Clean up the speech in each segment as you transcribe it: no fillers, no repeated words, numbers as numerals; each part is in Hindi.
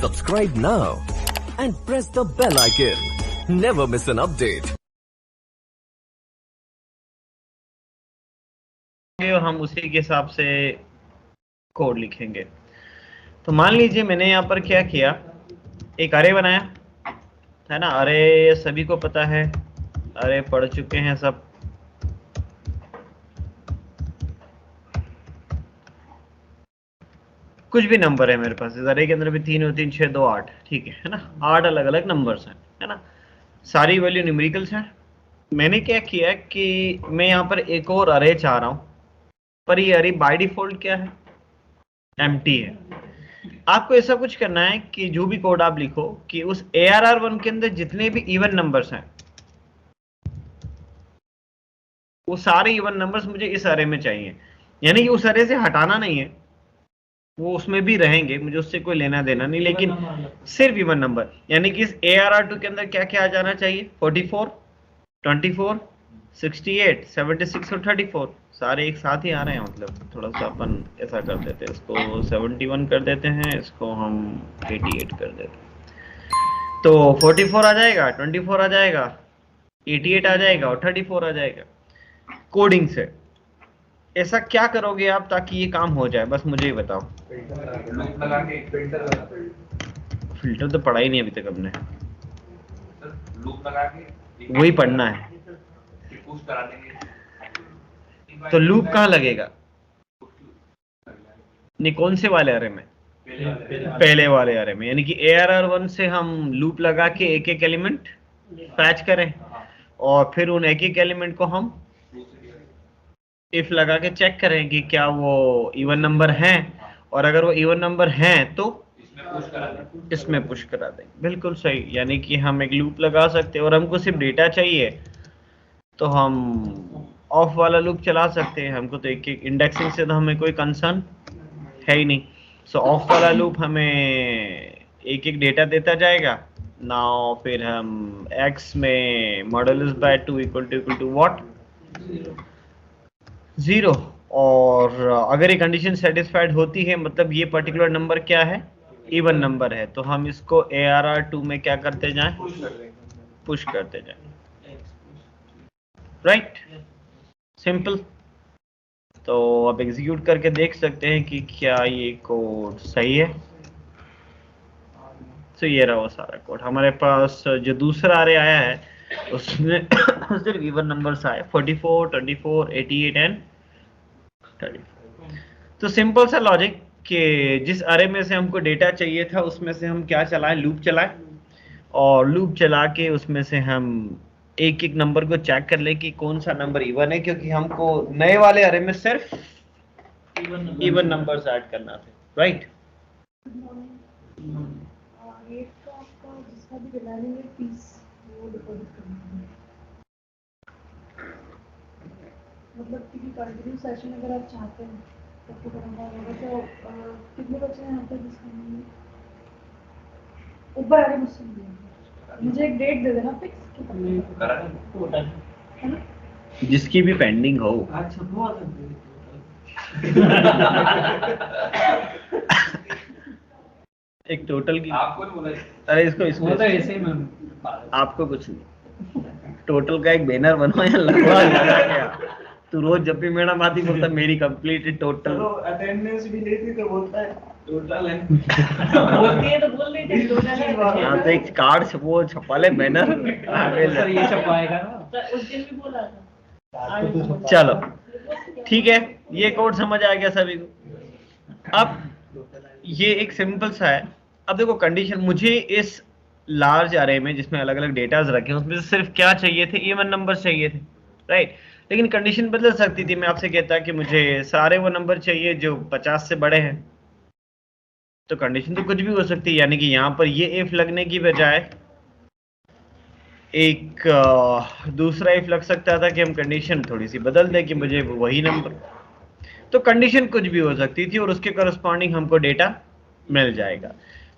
Subscribe now and press the bell icon. Never miss an update. और हम उसी के हिसाब से कोड लिखेंगे। तो मान लीजिए मैंने यहाँ पर क्या किया, एक अरे बनाया है ना। अरे सभी को पता है, अरे पढ़ चुके हैं सब। कुछ भी नंबर है मेरे पास, इस अरे के अंदर भी 3 और 3 6 2 8, ठीक है ना। 8 अलग अलग नंबर्स हैं, है ना। सारी वैल्यू न्यूमेरिकल्स हैं। मैंने क्या किया कि मैं यहाँ पर एक और अरे चाह रहा हूँ, पर ये अरे बाय डिफॉल्ट क्या है, एम्प्टी है। आपको ऐसा कुछ करना है कि जो भी कोड आप लिखो कि उस ARR1 के अंदर जितने भी इवन नंबर्स हैं वो सारे इवन नंबर्स मुझे इस अरे में चाहिए। यानी कि उस अरे से हटाना नहीं है, वो उसमें भी रहेंगे, मुझे उससे कोई लेना देना नहीं, लेकिन सिर्फ इवन नंबर। यानी कि इस ARR2 के अंदर क्या क्या आ जाना चाहिए, 44, 24, 68, 76 और 34 सारे एक साथ ही आ रहे हैं। मतलब थोड़ा सा अपन ऐसा कर देते हैं, इसको 71 कर देते हैं, इसको हम 88 कर देते हैं। तो 44 आ जाएगा, 24 आ जाएगा, 88 आ जाएगा और 34 आ जाएगा। कोडिंग से ऐसा क्या करोगे आप ताकि ये काम हो जाए, बस मुझे ही बताओ। फिल्टर तो पढ़ा ही नहीं अभी तक हमने, वही पढ़ना है। तो लूप कहाँ लगेगा, नहीं कौन से वाले अरे में, पहले वाले अरे में। यानी कि ARR1 से हम लूप लगा के एक एक एलिमेंट पैच करें और फिर उन एक एक एलिमेंट को हम इफ लगा के चेक करें कि क्या वो इवन नंबर हैं, और अगर वो इवन नंबर हैं तो इसमें पुश करा दें। बिल्कुल सही। यानी कि हम एक लूप लगा सकते हैं और हमको सिर्फ डेटा चाहिए तो हम ऑफ वाला लूप चला सकते हैं। हमको तो एक एक इंडेक्सिंग से तो हमें कोई कंसर्न है ही नहीं। सो ऑफ वाला लूप हमें एक एक डेटा देता जाएगा। नाउ फिर हम x में modulus by 2 equal to what, 0। और अगर ये कंडीशन सेटिस्फाइड होती है, मतलब ये पर्टिकुलर नंबर क्या है, इवन नंबर है, तो हम इसको ARR2 में क्या करते जाएं, पुश करते जाएं। Right, simple. तो अब एग्जीक्यूट करके देख सकते हैं कि क्या ये कोड सही है। तो ये रहा वो सारा कोड हमारे पास। जो दूसरा अरे आया है उसमें सिर्फ इवन नंबर्स आए, 44, 24, 88 एंड 34। तो सिंपल सा लॉजिक कि जिस अरे में से हमको डेटा चाहिए था उसमें से हम क्या चलाएं, लूप चलाएं, और लूप चला के उसमें से हम एक एक नंबर को चेक कर ले कि कौन सा नंबर इवन है, क्योंकि हमको नए वाले अरे में सिर्फ इवन नंबर्स ऐड करना थे। राइट, मतलब कि कंटिन्यू सेशन अगर आप चाहते हैं तो करना होगा। तो कितने बच्चे हैं यहाँ पे जिसमें ऊपर आगे मुझे एक डेट दे देना फिक्स है ना, जिसकी भी पेंडिंग हो। एक टोटल की आपको बोला, अरे इसको तो ऐसे ही मैम, आपको कुछ नहीं, टोटल का एक बैनर बनवा या लगवा लगा के। तू रोज जब भी मैडम आती बोलता मेरी कंप्लीट टोटल, अटेंडेंस भी लेती तो बोलता है टोटल है। बोलती है तो बोल रही थी टोटल है। हाँ तो एक कार्ड वो छपा ले बैनर, सर ये छपवाएगा ना, उस दिन भी बोला था। चलो ठीक है, ये कोड समझ आ गया सभी को। अब ये एक सिंपल सा है। अब देखो कंडीशन, मुझे इस लार्ज अरे में जिसमें अलग अलग डेटाज रखे हैं उसमें से सिर्फ क्या चाहिए थे, इवन नंबर चाहिए थे। राइट, लेकिन कंडीशन बदल सकती थी। मैं आपसे कहता कि मुझे सारे वो नंबर चाहिए जो 50 से बड़े हैं, तो कंडीशन तो कुछ भी हो सकती है। यानी कि यहाँ पर ये इफ लगने की बजाय एक दूसरा इफ लग सकता था कि हम कंडीशन थोड़ी सी बदल दें कि मुझे वही नंबर। तो कंडीशन कुछ भी हो सकती थी और उसके करस्पॉन्डिंग हमको डेटा मिल जाएगा।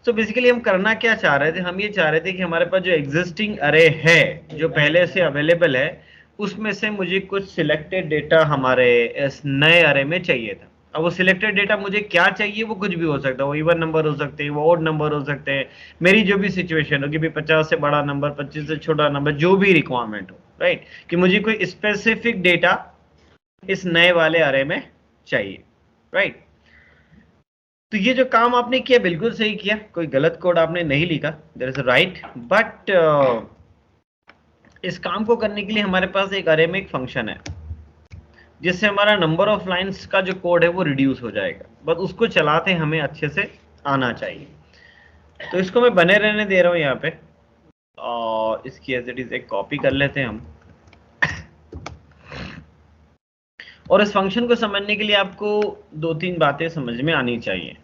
सो बेसिकली हम करना क्या चाह रहे थे, हम ये चाह रहे थे कि हमारे पास जो एग्जिस्टिंग अरे है जो पहले से अवेलेबल है उसमें से मुझे कुछ सिलेक्टेड डेटा हमारे इस नए अरे में चाहिए था। अब वो सिलेक्टेड डेटा मुझे क्या चाहिए, वो कुछ भी हो सकता है, वो इवन नंबर हो सकते हैं, वो ऑड नंबर हो सकते हैं, मेरी जो भी सिचुएशन हो कि भाई 50 से बड़ा नंबर, 25 से छोटा नंबर, जो भी रिक्वायरमेंट हो, राइट, कि मुझे कोई स्पेसिफिक डेटा इस नए वाले अरे में चाहिए, राइट। तो ये जो काम आपने किया बिल्कुल सही किया, कोई गलत कोड आपने नहीं लिखा, देयर इज राइट, बट इस काम को करने के लिए हमारे पास एक अरे में एक फंक्शन है जिससे हमारा नंबर ऑफ लाइंस का जो कोड है वो रिड्यूस हो जाएगा, बस उसको चलाते हमें अच्छे से आना चाहिए। तो इसको मैं बने रहने दे रहा हूं यहाँ पे, और इसकी एज इट इज एक कॉपी कर लेते हैं हम। और इस फंक्शन को समझने के लिए आपको 2-3 बातें समझ में आनी चाहिए।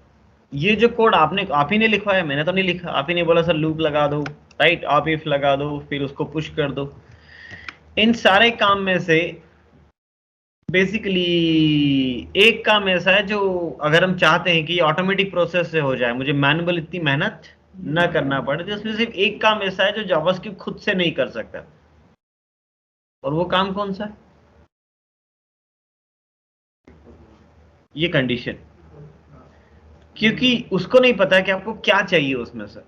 ये जो कोड आप ही ने लिखवाया, मैंने तो नहीं लिखा। आप ही ने बोला सर लूप लगा दो, राइट, आप इफ लगा दो, फिर उसको पुश कर दो। इन सारे काम में से बेसिकली एक काम ऐसा है जो अगर हम चाहते हैं कि ऑटोमेटिक प्रोसेस से हो जाए, मुझे मैनुअल इतनी मेहनत ना करना पड़े, तो इसमें सिर्फ एक काम ऐसा है जो जावास्क्रिप्ट खुद से नहीं कर सकता, और वो काम कौन सा है? ये कंडीशन, क्योंकि उसको नहीं पता कि आपको क्या चाहिए उसमें से,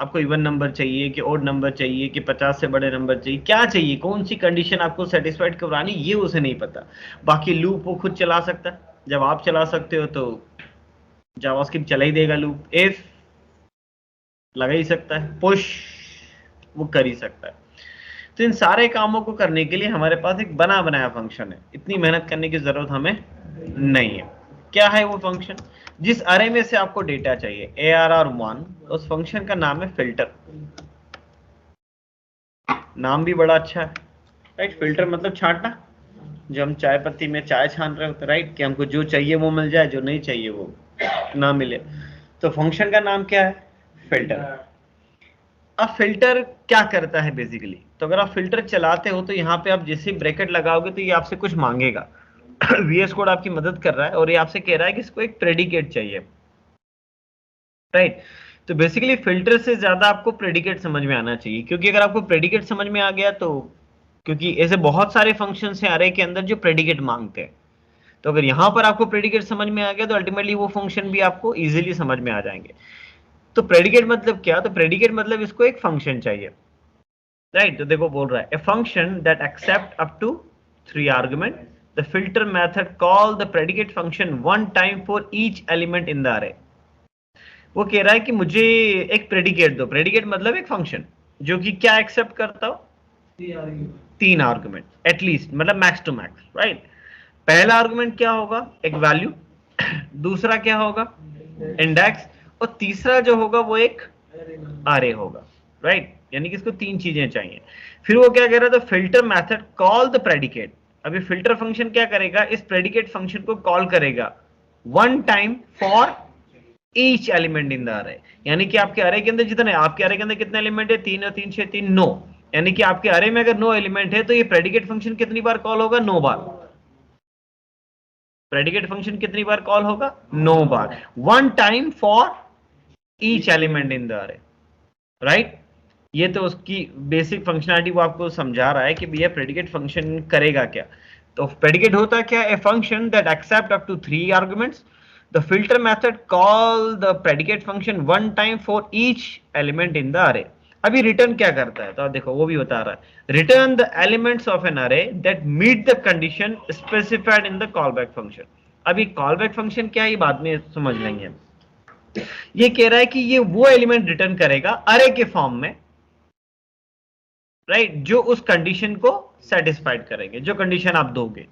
आपको इवन नंबर चाहिए कि ऑड नंबर चाहिए कि 50 से बड़े नंबर चाहिए, क्या चाहिए, कौन सी कंडीशन आपको सेटिस्फाइड करवानी, ये उसे नहीं पता। बाकी लूप वो खुद चला सकता है, जब आप चला सकते हो तो जावास्क्रिप्ट चला ही देगा लूप, इफ लगा ही सकता है, पुश वो कर ही सकता है। तो इन सारे कामों को करने के लिए हमारे पास एक बना बनाया फंक्शन है, इतनी मेहनत करने की जरूरत हमें नहीं है। क्या है वो फंक्शन? जिस अरे में से आपको डेटा चाहिए ARR1, उस फंक्शन का नाम है फिल्टर। नाम भी बड़ा अच्छा है, राइट। फिल्टर मतलब छांटना, जो हम चाय पत्ती में चाय छान रहे होते, राइट, कि हमको जो चाहिए वो मिल जाए, जो नहीं चाहिए वो ना मिले। तो फंक्शन का नाम क्या है? फिल्टर। अब फिल्टर क्या करता है बेसिकली? तो अगर आप फिल्टर चलाते हो तो यहाँ पे आप जैसे ब्रैकेट लगाओगे तो ये आपसे कुछ मांगेगा। VS कोड आपकी मदद कर रहा है और ये आपसे कह रहा है कि इसको एक प्रेडिकेट चाहिए, राइट। तो बेसिकली फिल्टर से ज्यादा आपको प्रेडिकेट समझ में आना चाहिए, क्योंकि अगर आपको प्रेडिकेट समझ में आ गया तो, क्योंकि ऐसे बहुत सारे फंक्शंस हैं अरे के अंदर जो प्रेडिकेट मांगते हैं, तो अगर यहां पर आपको प्रेडिकेट समझ में आ गया तो अल्टीमेटली वो फंक्शन भी आपको इजीली समझ में आ जाएंगे। तो प्रेडिकेट मतलब क्या? तो प्रेडिकेट मतलब इसको एक फंक्शन चाहिए, राइट। तो देखो बोल रहा है a function that accept up to 3 argument, the filter method call the predicate function one time for each element in the array. वो कह रहा है कि मुझे एक प्रेडिकेट दो। प्रेडिकेट मतलब एक फंक्शन जो कि क्या एक्सेप्ट करता हो? 3 आर्गुमेंट एटलीस्ट, मतलब मैक्स टू मैक्स, राइट। पहला आर्गुमेंट क्या होगा? एक वैल्यू। दूसरा क्या होगा? इंडेक्स। और तीसरा जो होगा वो एक अरे होगा, राइट। यानी कि इसको 3 चीजें चाहिए। फिर वो क्या कह रहा था? Filter method call the predicate. अभी फिल्टर फंक्शन क्या करेगा? इस प्रेडिकेट फंक्शन को कॉल करेगा one time for each element in the अरे। यानी कि आपके अरे के अंदर जितने, आपके अरे के अंदर कितने एलिमेंट है? 3 और 3 6 3 9। यानी कि आपके अरे में अगर 9 एलिमेंट है तो ये प्रेडिकेट फंक्शन कितनी बार कॉल होगा? 9 बार। प्रेडिकेट फंक्शन कितनी बार कॉल होगा? 9 बार। One time for each element in the array, right. ये तो उसकी बेसिक फंक्शनैलिटी वो आपको समझा रहा है कि भैया प्रेडिकेट फंक्शन करेगा क्या। तो प्रेडिकेट होता क्या? A function that accept up to 3 arguments, the filter method call the predicate function one time for each element in the array. अभी रिटर्न क्या करता है? तो देखो वो भी बता रहा है, return the elements of an array that meet the condition specified in the callback function. अभी कॉलबैक फंक्शन क्या है ये बाद में समझ लेंगे। ये कह रहा है कि ये वो एलिमेंट रिटर्न करेगा अरे के फॉर्म में, राइट, जो उस कंडीशन को सेटिस्फाइड करेंगे, जो कंडीशन आप दोगे।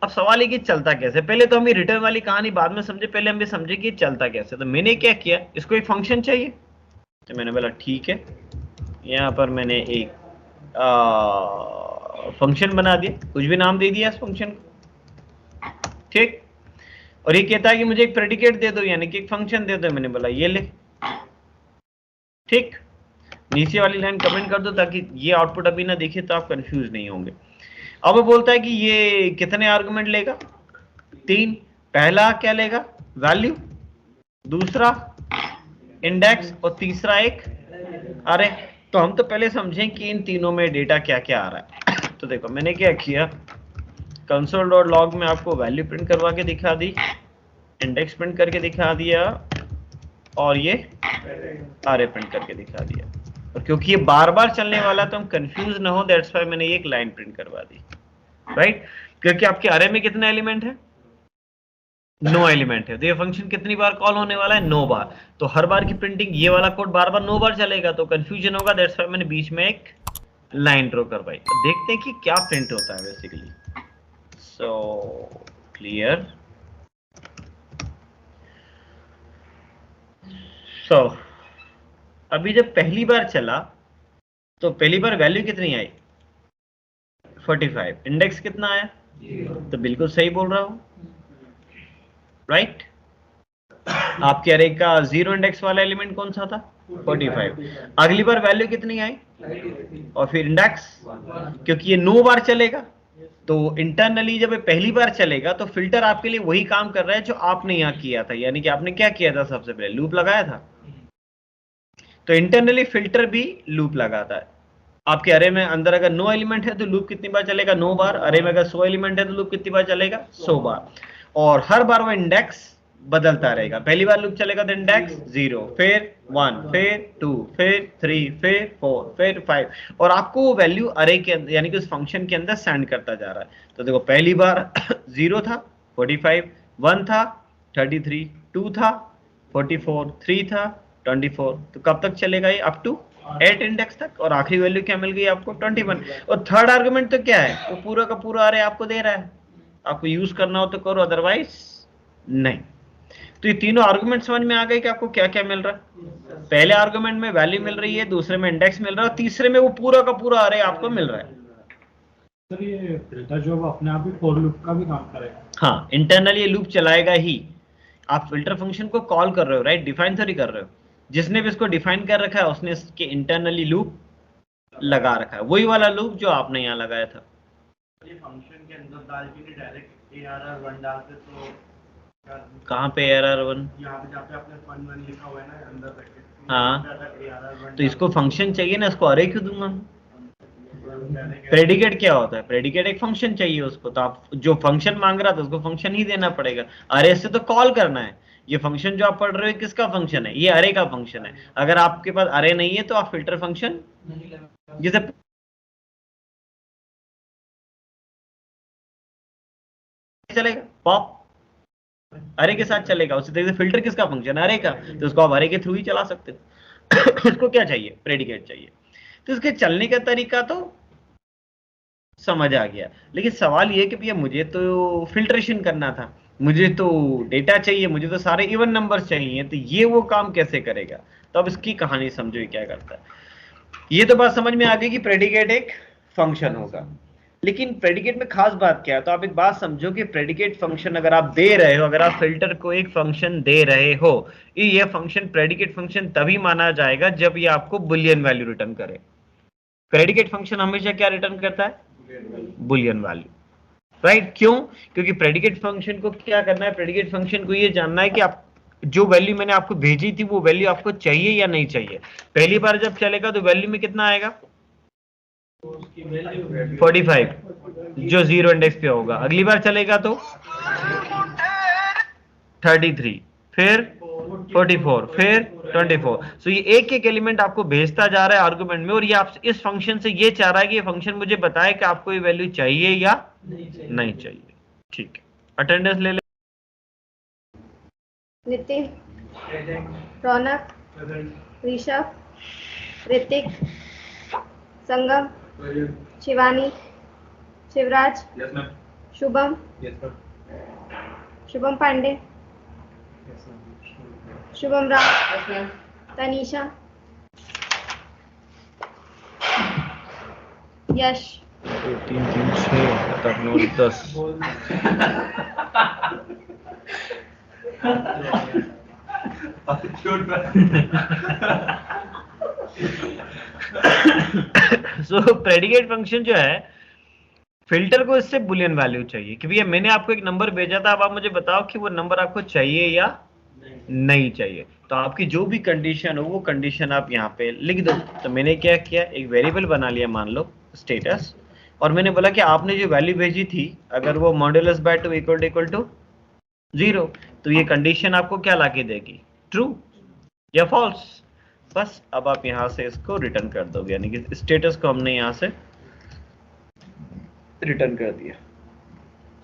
अब सवाल है कि चलता कैसे? पहले तो हम ये रिटर्न वाली कहानी बाद में समझे, पहले हम ये समझे कि चलता कैसे। तो मैंने क्या किया, इसको एक फंक्शन चाहिए, तो मैंने बोला ठीक है, यहां पर मैंने एक फंक्शन बना दिया, कुछ भी नाम दे दिया इस फंक्शन को, ठीक। और ये कहता है कि मुझे एक प्रेडिकेट दे दो, यानी कि एक फंक्शन दे दो। मैंने बोला ये ले, ठीक। नीचे वाली लाइन कमेंट कर दो ताकि ये आउटपुट अभी ना दिखे तो आप कंफ्यूज नहीं होंगे। अब वो बोलता है कि ये कितने आर्गुमेंट लेगा? 3। पहला क्या लेगा? वैल्यू, दूसरा इंडेक्स, और तीसरा एक अरे। तो हम तो पहले समझें कि इन तीनों में डेटा क्या क्या आ रहा है। तो देखो मैंने क्या किया, कंसोल डॉट लॉग में आपको वैल्यू प्रिंट करवा के दिखा दी, इंडेक्स प्रिंट करके दिखा दिया, और ये आरए प्रिंट करके दिखा दिया। और क्योंकि ये बार बार चलने वाला तो हम कंफ्यूज ना हो, दैट्स व्हाई मैंने ये एक लाइन प्रिंट करवा दी, राइट। क्योंकि आपके अरे में कितने एलिमेंट है? 9 एलिमेंट है, तो ये फंक्शन कितनी बार कॉल होने वाला है? 9 बार। तो हर बार की प्रिंटिंग ये वाला कोड बार बार 9 बार चलेगा, तो कंफ्यूजन होगा, दैट्स व्हाई मैंने बीच में एक लाइन ड्रॉ करवाई। तो देखते हैं कि क्या प्रिंट होता है बेसिकली। So clear. सो अभी जब पहली बार चला तो पहली बार वैल्यू कितनी आई? 45। इंडेक्स कितना आया? तो बिल्कुल सही बोल रहा हूं, राइट। आपके अरे का 0 इंडेक्स वाला एलिमेंट कौन सा था? 45। अगली बार वैल्यू कितनी आई? और फिर इंडेक्स, क्योंकि ये 9 बार चलेगा, तो इंटरनली जब ये पहली बार चलेगा तो फिल्टर आपके लिए वही काम कर रहा है जो आपने यहाँ किया था। यानी कि आपने क्या किया था? सबसे पहले लूप लगाया था, तो इंटरनली फिल्टर भी लूप लगाता है। आपके अरे में अंदर अगर 9 एलिमेंट है तो लूप कितनी बार चलेगा? 9 बार। अरे में अगर 100 एलिमेंट है तो लूप कितनी बार चलेगा? 100 बार। और हर बार वो इंडेक्स बदलता रहेगा। पहली बार लूप चलेगा तो इंडेक्स 0, फिर 1, फिर 2, फिर 3, फिर 4, फिर 5, और आपको वो वैल्यू अरे के अंदर यानी कि उस फंक्शन के अंदर सेंड करता जा रहा है। तो देखो पहली बार 0 था, 45, 1 था, 33, 2 था, 44, 3 था, 24। तो कब तक चलेगा ये? अप टू 8 इंडेक्स तक। और आखिरी वैल्यू क्या मिल गई आपको? 21। और थर्ड आर्गुमेंट तो क्या है? वो पूरा का पूरा अरे आपको दे रहा है, आपको यूज करना हो तो करो, अदरवाइज नहीं। तो ये तीनों आर्गुमेंट समझ में आ गए कि आपको क्या क्या मिल रहा है। पहले आर्गुमेंट में वैल्यू मिल रही है, दूसरे में इंडेक्स मिल रहा है, और तीसरे में वो पूरा का पूरा अरे आपको मिल रहा है। सर ये फिल्टर जो अपने आप ही फॉर लूप का भी काम करेगा? हाँ, इंटरनली ये लूप चलाएगा ही। आप फिल्टर फंक्शन को कॉल कर रहे हो, राइट, डिफाइन थोड़ी कर रहे हो। जिसने भी इसको डिफाइन कर रखा है उसने इसके इंटरनली लूप लगा रखा है, वही वाला लूप जो आपने यहाँ लगाया था। ये फंक्शन के अंदर डाल के डायरेक्ट ARR1 डालते तो कहाँ पे ARR1? यहाँ पे जहाँ पे आपने fun1 लिखा हुआ है ना अंदर रखे, हाँ, तो इसको फंक्शन चाहिए ना, इसको अरे क्यों दूंगा? प्रेडिकेट क्या होता है? प्रेडिकेट एक फंक्शन चाहिए उसको, तो आप जो फंक्शन मांग रहा था उसको फंक्शन ही देना पड़ेगा। अरे से तो कॉल करना है। ये फंक्शन जो आप पढ़ रहे हो किसका फंक्शन है? ये अरे का फंक्शन है। अगर आपके पास अरे नहीं है तो आप फिल्टर फंक्शन जैसे चलेगा, पॉप अरे के साथ चलेगा। उसी तरीके से फिल्टर किसका फंक्शन है? अरे का, तो उसको आप अरे के थ्रू ही चला सकते हो। उसको क्या चाहिए? प्रेडिकेट चाहिए। तो इसके चलने का तरीका तो समझ आ गया, लेकिन सवाल ये कि भैया मुझे तो फिल्ट्रेशन करना था, मुझे तो डेटा चाहिए, मुझे तो सारे इवन नंबर्स चाहिए, तो ये वो काम कैसे करेगा? तो अब इसकी कहानी समझो ये क्या करता है। ये तो बात समझ में आ गई कि प्रेडिकेट एक फंक्शन होगा, लेकिन प्रेडिकेट में खास बात क्या है? तो आप एक बात समझो कि प्रेडिकेट फंक्शन अगर आप दे रहे हो, अगर आप फिल्टर को एक फंक्शन दे रहे हो, ये फंक्शन प्रेडिकेट फंक्शन तभी माना जाएगा जब ये आपको बुलियन वैल्यू रिटर्न करे। प्रेडिकेट फंक्शन हमेशा क्या रिटर्न करता है? Boolean value, right. क्यों? क्योंकि प्रेडिकेट फंक्शन को क्या करना है? प्रेडिकेट फंक्शन को ये जानना है कि आप जो वैल्यू मैंने आपको भेजी थी वो वैल्यू आपको चाहिए या नहीं चाहिए। पहली बार जब चलेगा तो वैल्यू में कितना आएगा? 45, जो 0 इंडेक्स पे होगा। अगली बार चलेगा तो 33, फिर 44, फिर 24। सो ये एक एक एलिमेंट आपको भेजता जा रहा है आर्गुमेंट में, और ये आप इस फंक्शन से ये चाह रहा है कि ये फंक्शन मुझे बताए कि आपको ये वैल्यू चाहिए या नहीं चाहिए। ठीक है, अटेंडेंस ले ले। नितिन, रौनक, ऋषभ, ऋतिक, संगम, शिवानी, शिवराज, शुभम, शुभम पांडे, शुभम राम, तनीषा, यश, 3 3 6 तक 9 10। सो प्रेडिकेट फंक्शन जो है, फिल्टर को इससे बुलियन वैल्यू चाहिए कि भैया मैंने आपको एक नंबर भेजा था, अब आप मुझे बताओ कि वो नंबर आपको चाहिए या नहीं चाहिए। तो आपकी जो भी कंडीशन हो वो कंडीशन आप यहाँ पे लिख दो। तो मैंने क्या किया, एक वेरिएबल बना लिया, मान लो स्टेटस, और मैंने बोला कि आपने जो वैल्यू भेजी थी अगर वो मॉड्यूलस बाय 2 इक्वल टू 0, तो ये कंडीशन आपको क्या लाके देगी, ट्रू या फॉल्स। बस अब आप यहां से इसको रिटर्न कर दोगे, यानी कि स्टेटस को हमने यहां से रिटर्न कर दिया।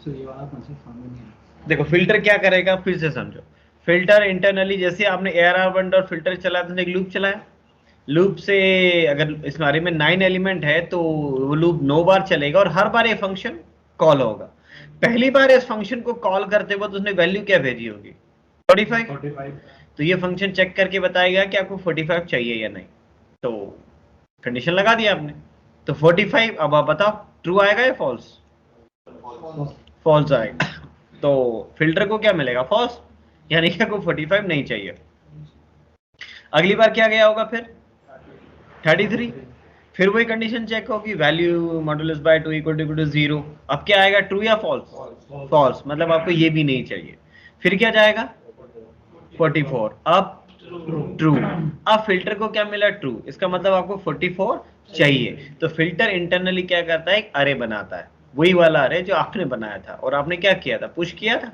ये वाला कॉन्सेप्ट समझ नहीं आया। देखो फिल्टर क्या करेगा, फिर से समझो। फिल्टर इंटरनली जैसे आपने ARR1 डॉट फिल्टर चलाया तो एक लूप चलाया, लूप से अगर इस बारे में 9 एलिमेंट है तो वो लूप 9 बार चलेगा और हर बार ये फंक्शन कॉल होगा। पहली बार इस फंक्शन को कॉल करते वक्त उसने वैल्यू क्या भेजी होगी, 45। तो ये फंक्शन चेक करके बताएगा कि आपको 45 चाहिए या नहीं, तो कंडीशन लगा दिया आपने, तो 45। अब आप बताओ ट्रू आएगा या फॉल्स, फॉल्स आएगा। तो फिल्टर को क्या मिलेगा, फॉल्स, यानी कि आपको 45 नहीं चाहिए। अगली बार क्या गया होगा फिर 33, फिर वही कंडीशन चेक होगी, value modulus by 2 equal to 0। अब क्या आएगा, ट्रू या फॉल्स, फॉल्स, मतलब आपको ये भी नहीं चाहिए। फिर क्या जाएगा 44, अब ट्रू। अब फिल्टर को क्या मिला, ट्रू, इसका मतलब आपको 44 चाहिए। तो फिल्टर इंटरनली क्या करता है, एक अरे बनाता है, वही वाला अरे जो आपने बनाया था और आपने क्या किया था, पुश किया था।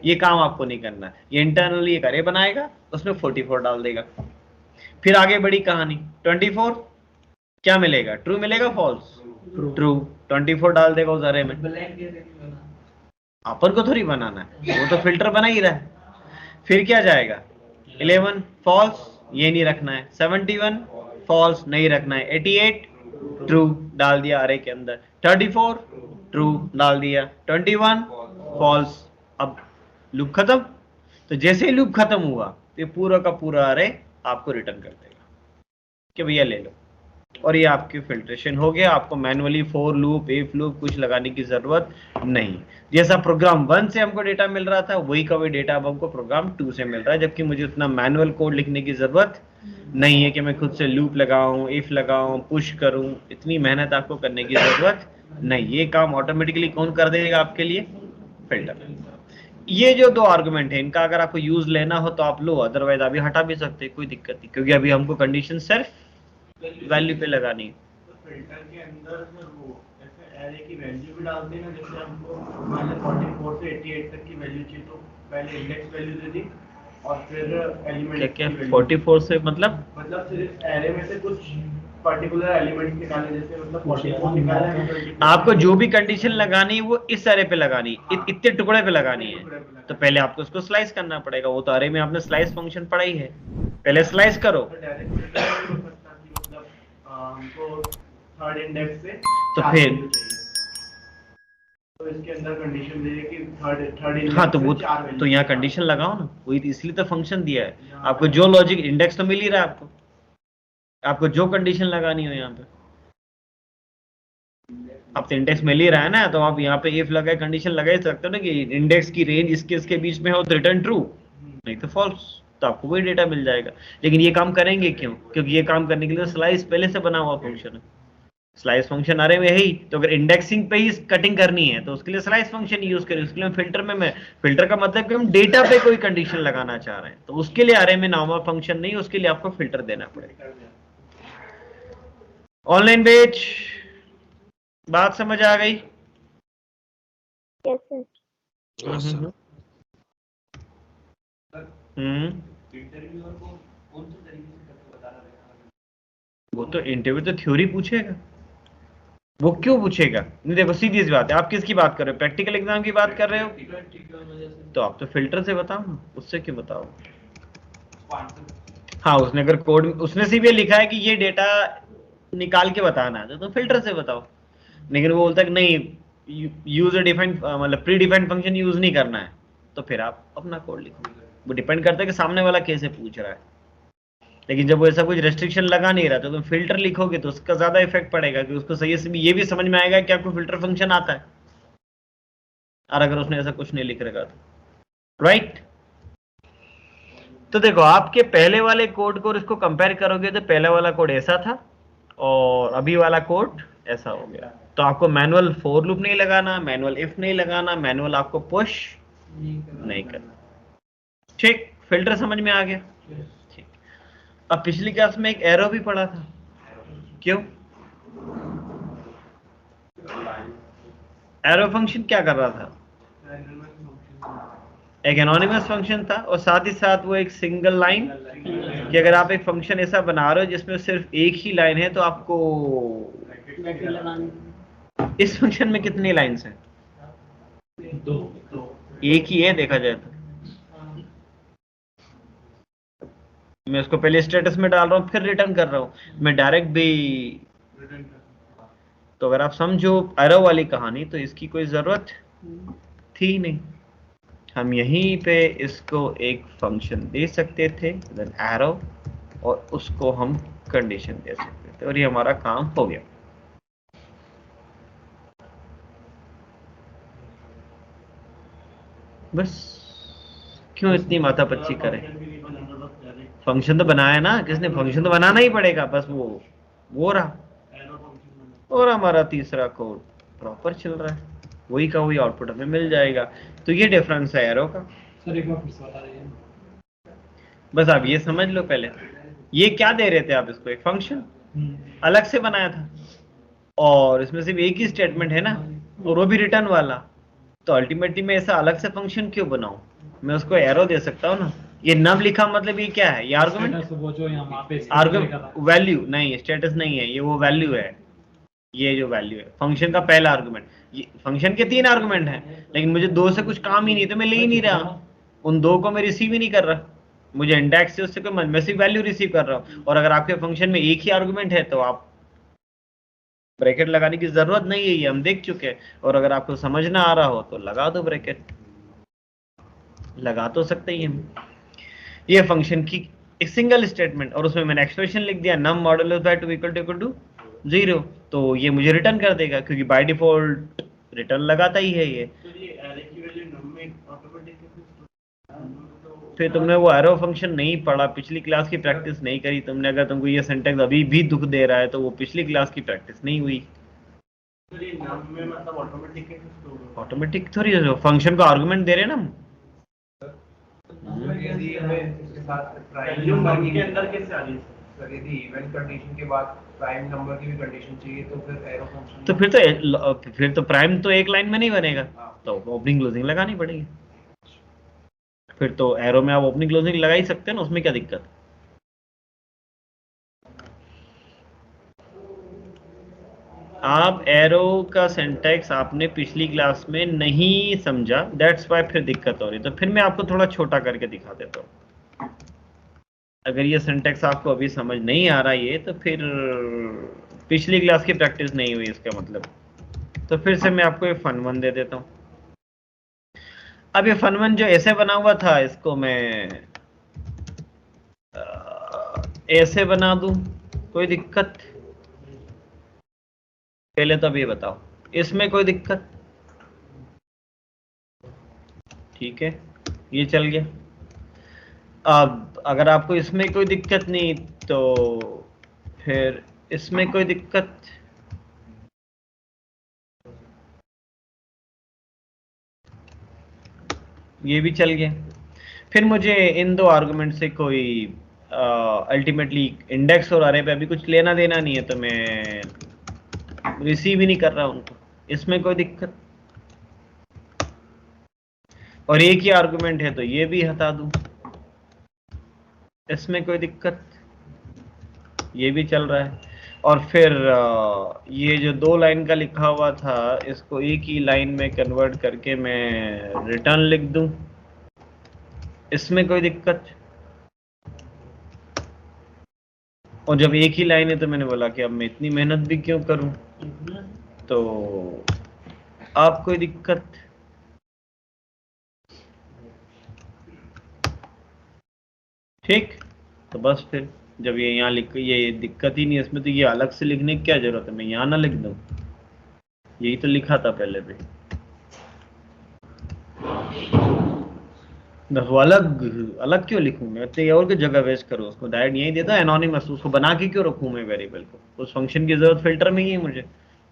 ये काम आपको नहीं करना, ये इंटरनली एक अरे बनाएगा, उसमें 44 डाल देगा। फिर आगे बड़ी कहानी, 24 क्या मिलेगा, ट्रू मिलेगा, फॉल्स, ट्रू, 24 डाल देगा उस अरे में। अपन को थोड़ी बनाना है, वो तो फिल्टर बना ही रहा है। फिर क्या जाएगा, 11 फॉल्स, ये नहीं रखना है, 71 फॉल्स नहीं रखना है, 88 ट्रू डाल दिया अरे के अंदर, 34 ट्रू डाल दिया, 21 फॉल्स। अब लूप खत्म। तो जैसे ही लूप खत्म हुआ तो ये पूरा का पूरा अरे आपको रिटर्न कर देगा कि भैया ले लो, और ये आपकी फिल्ट्रेशन हो गया। आपको manually for loop, if loop कुछ लगाने की जरूरत नहीं। जैसा प्रोग्राम 1 से हमको डेटा मिल रहा था वही का वही डेटा अब हमको प्रोग्राम 2 से मिल रहा है, जबकि मुझे उतना मैनुअल कोड लिखने की जरूरत नहीं है कि मैं खुद से लूप लगाऊं, इफ लगाऊं, पुश करूं। इतनी मेहनत आपको करने की जरूरत नहीं, ये काम ऑटोमेटिकली कौन कर देगा आपके लिए, फिल्टर। ये जो दो आर्गुमेंट है इनका अगर आपको यूज लेना हो तो आप लो, अदरवाइज अभी हटा भी सकते हैं, कोई दिक्कत नहीं, क्योंकि अभी हमको कंडीशन सिर्फ वैल्यू पे लगानी है। तो फिल्टर के अंदर सर वो ऐसे एरे की वैल्यू भी डालते हैं ना, जैसे हमको मान लो 44 से 88 तक की वैल्यू चाहिए तो पहले इंडेक्स वैल्यू दे दी और फिर एलिमेंट क्या 44 से मतलब सिर्फ एरे में से कुछ पर्टिकुलर एलिमेंट निकाले, जैसे मतलब 44 निकाला है, आपको जो भी कंडीशन लगानी है वो इस अरे पे लगानी है, इतने टुकड़े पे लगानी है। तो पहले आपको उसको स्लाइस करना पड़ेगा, वो तो अरे में आपने स्लाइस फंक्शन पढ़ा ही है, पहले स्लाइस करो। मतलब हमको थर्ड इंडेक्स से तो चार फिर value चाहिए। तो इसके अंदर कंडीशन दे कि थर्ड इंडेक्स हाँ, तो वो से 4 value तो यहाँ कंडीशन लगाओ ना, वही इसलिए तो फंक्शन दिया है आपको। जो लॉजिक इंडेक्स तो मिल ही रहा है आपको जो कंडीशन लगानी हो यहाँ पे, अब तो इंडेक्स मिल ही रहा है ना, तो आप यहाँ पे इफ लगाए कंडीशन लगा ही सकते हो ना कि इंडेक्स की रेंज इसके बीच में हो तो रिटर्न ट्रू, नहीं तो फॉल्स, तो आपको वही डेटा मिल जाएगा। लेकिन ये काम करेंगे क्यों, क्योंकि ये काम करने के लिए स्लाइस पहले से बना हुआ फंक्शन है। स्लाइस फंक्शन अरे में है ही, तो अगर इंडेक्सिंग पे ही कटिंग करनी है तो उसके लिए स्लाइस फंक्शन यूज करें। उसके लिए फिल्टर में मैं फिल्टर का मतलब कि हम डेटा पे कोई कंडीशन लगाना चाह रहे हैं, तो उसके लिए अरे में नॉर्मल फंक्शन नहीं, उसके लिए आपको फिल्टर देना पड़ेगा। ऑनलाइन बैच बात समझ आ गई? कैसे? इंटरव्यूअर को कौन से तरीके से करके बताना रहेगा? वो तो इंटरव्यू तो थ्योरी पूछेगा, वो क्यों पूछेगा? नहीं देखो सीधी सी बात है, आप किसकी बात कर रहे हो, प्रैक्टिकल एग्जाम की बात कर रहे हो, तो आप तो फिल्टर से बताओ ना, उससे क्यों बताओ। हाँ, उसने अगर कोड उसने सीधे लिखा है कि ये डेटा निकाल के बताना है तो फिल्टर से बताओ। लेकिन वो बोलता है कि नहीं यूजर डिफाइंड मतलब प्री डिफाइंड फंक्शन यूज नहीं करना है, तो फिर आप अपना कोड लिखो। वो डिपेंड करता है कि सामने वाला कैसे पूछ रहा है। लेकिन जब वो ऐसा कुछ रेस्ट्रिक्शन लगा नहीं रहा तो तुम फिल्टर लिखोगे तो उसका ज्यादा इफेक्ट पड़ेगा कि उसको सही से भी ये भी समझ में आएगा कि आपको फिल्टर फंक्शन आता है, और अगर उसने ऐसा कुछ नहीं लिख रखा तो राइट। तो देखो आपके पहले वाले कोड को और इसको कंपेयर करोगे तो पहले वाला कोड ऐसा था और अभी वाला कोड ऐसा हो गया। तो आपको मैनुअल फॉर लूप नहीं लगाना, मैनुअल इफ नहीं लगाना, मैनुअल आपको पुश नहीं करना। ठीक, फिल्टर समझ में आ गया? ठीक। अब पिछली क्लास में एक एरो भी पढ़ा था, क्यों? एरो फंक्शन क्या कर रहा था? एक एनोनिमस फंक्शन था और साथ ही साथ वो एक सिंगल लाइन कि अगर आप एक फंक्शन ऐसा बना रहे हो जिसमें सिर्फ एक ही लाइन है तो आपको इस फंक्शन में कितनी लाइंस हैं? एक ही है देखा जाए तो। मैं उसको पहले स्टेटस में डाल रहा हूँ फिर रिटर्न कर रहा हूँ, मैं डायरेक्ट भी। तो अगर आप समझो एरो वाली कहानी तो इसकी कोई जरूरत थी नहीं। हम यहीं पे इसको एक फंक्शन दे सकते थे देन एरो और उसको हम कंडीशन दे सकते थे और ये हमारा काम हो गया। बस क्यों इतनी माथापच्ची करें? फंक्शन तो बनाया ना किसने? फंक्शन तो बनाना ही पड़ेगा, बस वो रहा और हमारा तीसरा कोड प्रॉपर चल रहा है, वही का वही आउटपुट हमें मिल जाएगा। तो ये डिफरेंस है एरो का। सर एक बार फिर से बता दीजिए। बस आप ये समझ लो पहले, ये क्या दे रहे थे आप इसको? एक फंक्शन अलग से बनाया था और इसमें सिर्फ एक ही स्टेटमेंट है ना और वो भी रिटर्न वाला। तो अल्टीमेटली मैं ऐसा अलग से फंक्शन क्यों बनाऊं? मैं उसको एरो दे सकता हूँ ना। ये नब लिखा मतलब ये क्या है? ये आर्गुमेंट, वो जो यहाँ पे आर्गुमेंट वैल्यू नहीं, स्टेटस नहीं है, ये वो वैल्यू है। ये जो वैल्यू है फंक्शन का पहला आर्गुमेंट। ये फंक्शन के 3 आर्गुमेंट हैं लेकिन मुझे 2 से कुछ काम ही नहीं तो मैं ले ही नहीं रहा, उन 2 को मैं रिसीव ही नहीं कर रहा। मुझे इंडेक्स से उससे कोई मैं सिर्फ वैल्यू रिसीव कर रहा हूँ। और अगर आपके फंक्शन में एक ही आर्गुमेंट है तो आप ब्रैकेट लगाने की जरूरत नहीं है, ये हम देख चुके हैं। और अगर आपको समझ ना आ रहा हो तो लगा दो ब्रैकेट, लगा तो सकते ही हम। ये फंक्शन की एक सिंगल स्टेटमेंट और उसमें मैंने एक्सप्रेशन लिख दिया नम मॉडुलस बाय 2 इक्वल टू 0, तो ये मुझे रिटर्न कर देगा क्योंकि बाय डिफॉल्ट रिटर्न लगाता ही है ये। फिर तुमने वो एरो फंक्शन नहीं पढ़ा, पिछली क्लास की प्रैक्टिस नहीं करी तुमने। अगर तुमको ये सिंटैक्स अभी भी दुख दे रहा है तो वो पिछली क्लास की प्रैक्टिस नहीं हुई। ऑटोमेटिक थोड़ी है, फंक्शन को आर्गुमेंट दे रहे हैं ना हम। के अंदर कैसे आ रही है सर? यदि इवेंट कंडीशन के बाद प्राइम नंबर की भी कंडीशन चाहिए तो फिर एरो फंक्शन तो फिर तो प्राइम तो एक लाइन में नहीं बनेगा, तो ओपनिंग क्लोजिंग लगानी पड़ेगी। फिर तो एरो में आप ओपनिंग क्लोजिंग लगा ही सकते हैं ना, उसमें क्या दिक्कत? आप एरो का सिंटैक्स आपने पिछली क्लास में नहीं समझा, दैट्स वाई फिर दिक्कत हो रही। तो फिर मैं आपको थोड़ा छोटा करके दिखा देता हूँ। अगर ये सिंटैक्स आपको अभी समझ नहीं आ रहा ये तो फिर पिछली क्लास की प्रैक्टिस नहीं हुई इसका मतलब। तो फिर से मैं आपको एक फन वन दे देता हूँ। अब ये फन वन जो ऐसे बना हुआ था इसको मैं ऐसे बना दूं, कोई दिक्कत? पहले तो अब ये बताओ इसमें कोई दिक्कत? ठीक है ये चल गया। अब अगर आपको इसमें कोई दिक्कत नहीं तो फिर इसमें कोई दिक्कत? ये भी चल गया। फिर मुझे इन 2 आर्गुमेंट से कोई अल्टीमेटली इंडेक्स और अरे पे अभी कुछ लेना देना नहीं है तो मैं रिसीव ही नहीं कर रहा उनको, इसमें कोई दिक्कत? और एक ही आर्गुमेंट है तो ये भी हटा दूं, इसमें कोई दिक्कत? ये भी चल रहा है। और फिर ये जो 2 लाइन का लिखा हुआ था इसको एक ही लाइन में कन्वर्ट करके मैं रिटर्न लिख दूं, इसमें कोई दिक्कत? और जब एक ही लाइन है तो मैंने बोला कि अब मैं इतनी मेहनत भी क्यों करूं, तो आप कोई दिक्कत? ठीक, तो बस फिर जब ये यहाँ लिख, ये दिक्कत ही नहीं है इसमें तो ये अलग से लिखने की क्या जरूरत है? मैं यहाँ ना लिख दूं, यही तो लिखा था पहले भी। वो अलग क्यों लिखूं मैं? इतनी और की जगह वेस्ट करूँ उसको, डायरेक्ट यही देता है एनोनिमस, उसको बना के क्यों रखूं मैं वेरिएबल को? उस फंक्शन की जरूरत फिल्टर में ही है मुझे,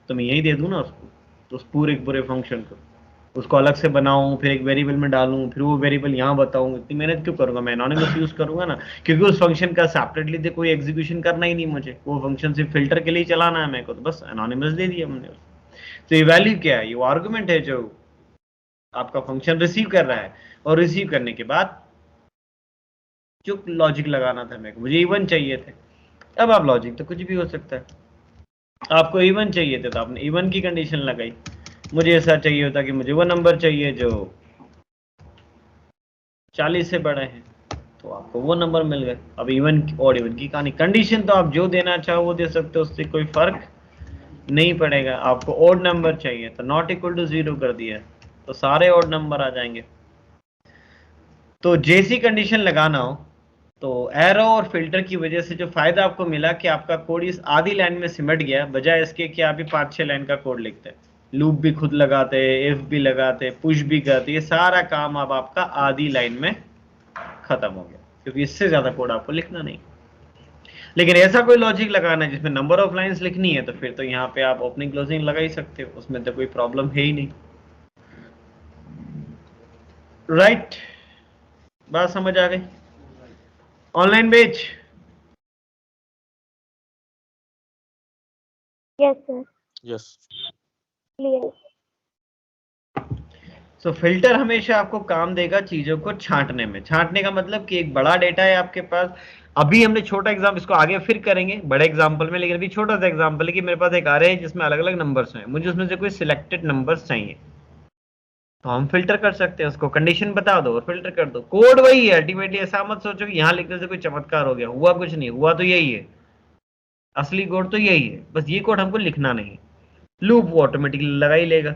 तो मैं यही दे दूं ना उसको, तो उस पूरे फंक्शन को उसको अलग से बनाऊं, फिर एक वेरिएबल में डालूं, फिर वो वेरिएबल यहाँ बताऊं, इतनी मेहनत क्यों करूंगा? मैं एनोनिमस यूज करूंगा ना, क्योंकि उस फंक्शन का सेपरेटली तो कोई एग्जीक्यूशन करना ही नहीं मुझे, वो फंक्शन सिर्फ फिल्टर के लिए चलाना है मेरे को, तो बस एनोनिमस दे दिया हमने। तो ये वैल्यू क्या है? ये वो आर्गुमेंट है जो आपका फंक्शन रिसीव कर रहा है, और रिसीव करने के बाद जो लॉजिक लगाना था मेरे को, मुझे इवन चाहिए थे। अब आप लॉजिक तो कुछ भी हो सकता है, आपको इवन चाहिए थे तो आपने इवन की कंडीशन लगाई। मुझे ऐसा चाहिए होता कि मुझे वो नंबर चाहिए जो 40 से बड़े हैं, तो आपको वो नंबर मिल गए। अब इवन और इवन की कहानी, कंडीशन तो आप जो देना चाहो वो दे सकते हो, उससे कोई फर्क नहीं पड़ेगा। आपको ओड नंबर चाहिए तो नॉट इक्वल टू 0 कर दिया, तो सारे ओड नंबर आ जाएंगे। तो जैसी कंडीशन लगाना हो, तो एरो और फिल्टर की वजह से जो फायदा आपको मिला कि आपका कोड इस आधी लाइन में सिमट गया, बजाय इसके कि आप 5-6 लाइन का कोड लिखते हैं, लूप भी खुद लगाते, इफ भी लगाते, पुश भी करते, ये सारा काम अब आपका आधी लाइन में खत्म हो गया, क्योंकि इससे ज्यादा कोड आपको लिखना नहीं। लेकिन ऐसा कोई लॉजिक लगाना है जिसमें नंबर ऑफ लाइंस लिखनी है, तो फिर तो यहाँ पे आप ओपनिंग क्लोजिंग लगा ही सकते हो, उसमें तो कोई प्रॉब्लम है ही नहीं। राइट, बात समझ आ गई? ऑनलाइन बेच यस सर, यस क्लियर। सो फिल्टर हमेशा आपको काम देगा चीजों को छांटने में। छांटने का मतलब कि एक बड़ा डेटा है आपके पास, अभी हमने छोटा एग्जाम्पल, इसको आगे फिर करेंगे बड़े एग्जाम्पल में, लेकिन अभी छोटा सा एग्जाम्पल है कि मेरे पास एक आ रहा है जिसमें अलग अलग नंबर्स हैं, मुझे उसमें से कोई सिलेक्टेड नंबर्स चाहिए, तो हम फिल्टर कर सकते हैं, उसको कंडीशन बता दो और फिल्टर कर दो। कोड वही है अल्टीमेटली, ऐसा मत सोचो कि यहाँ लिखने से कोई चमत्कार हो गया, हुआ कुछ नहीं, हुआ तो यही है, असली कोड तो यही है, बस ये कोड हमको लिखना नहीं। लूप वो ऑटोमेटिकली लगा ही लेगा,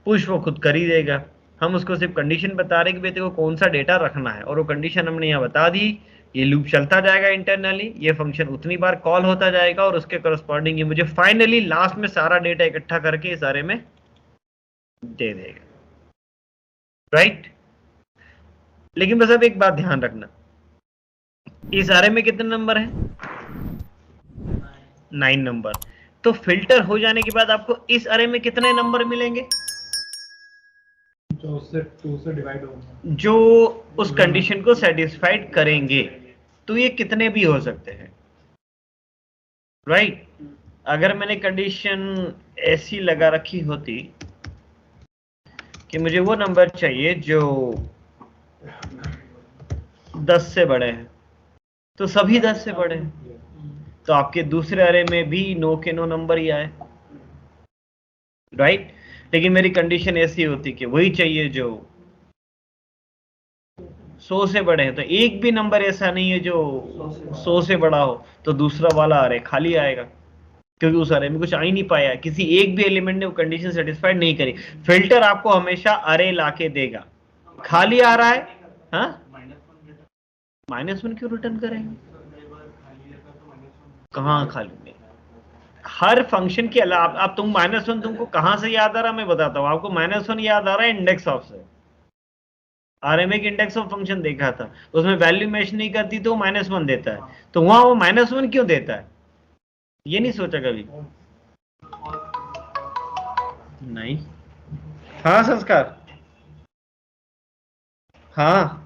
पुश वो खुद कर ही देगा, हम उसको सिर्फ कंडीशन बता रहे कि बेटे को कौन सा डेटा रखना है, और वो कंडीशन हमने यहाँ बता दी। ये लूप चलता जाएगा इंटरनली, ये फंक्शन उतनी बार कॉल होता जाएगा, और उसके करस्पॉन्डिंग मुझे फाइनली लास्ट में सारा डेटा इकट्ठा करके इस सारे में दे देगा। राइट, लेकिन बस अब एक बात ध्यान रखना, इस अरे में कितने नंबर हैं? 9 नंबर। तो फिल्टर हो जाने के बाद आपको इस अरे में कितने नंबर मिलेंगे? जो उससे 2 से डिवाइड होगा, जो उस कंडीशन को सेटिस्फाइड करेंगे, तो ये कितने भी हो सकते हैं। राइट, अगर मैंने कंडीशन ऐसी लगा रखी होती कि मुझे वो नंबर चाहिए जो 10 से बड़े हैं, तो सभी 10 से बड़े हैं, तो आपके दूसरे अरे में भी 9 के 9 नंबर ही आए। राइट, लेकिन मेरी कंडीशन ऐसी होती कि वही चाहिए जो 100 से बड़े हैं, तो एक भी नंबर ऐसा नहीं है जो 100 से बड़ा हो, तो दूसरा वाला अरे खाली आएगा, क्योंकि उस अरे में कुछ आ ही नहीं पाया, किसी एक भी एलिमेंट ने वो कंडीशन सेटिस्फाइड नहीं करी। फिल्टर आपको हमेशा अरे लाके देगा, खाली आ रहा है, हाँ -1 क्यों रिटर्न करेंगे? कहाँ खाली नहीं, हर फंक्शन के अलावा आप तुम -1 तुमको कहां से याद आ रहा है मैं बताता हूं आपको। -1 याद आ रहा है इंडेक्स ऑफ से, आरएमए के इंडेक्स ऑफ फंक्शन देखा था, तो उसमें वैल्यू मैच नहीं करती तो -1 देता है, तो वहां वो -1 क्यों देता है, ये नहीं सोचा कभी? नहीं, हाँ संस्कार, हाँ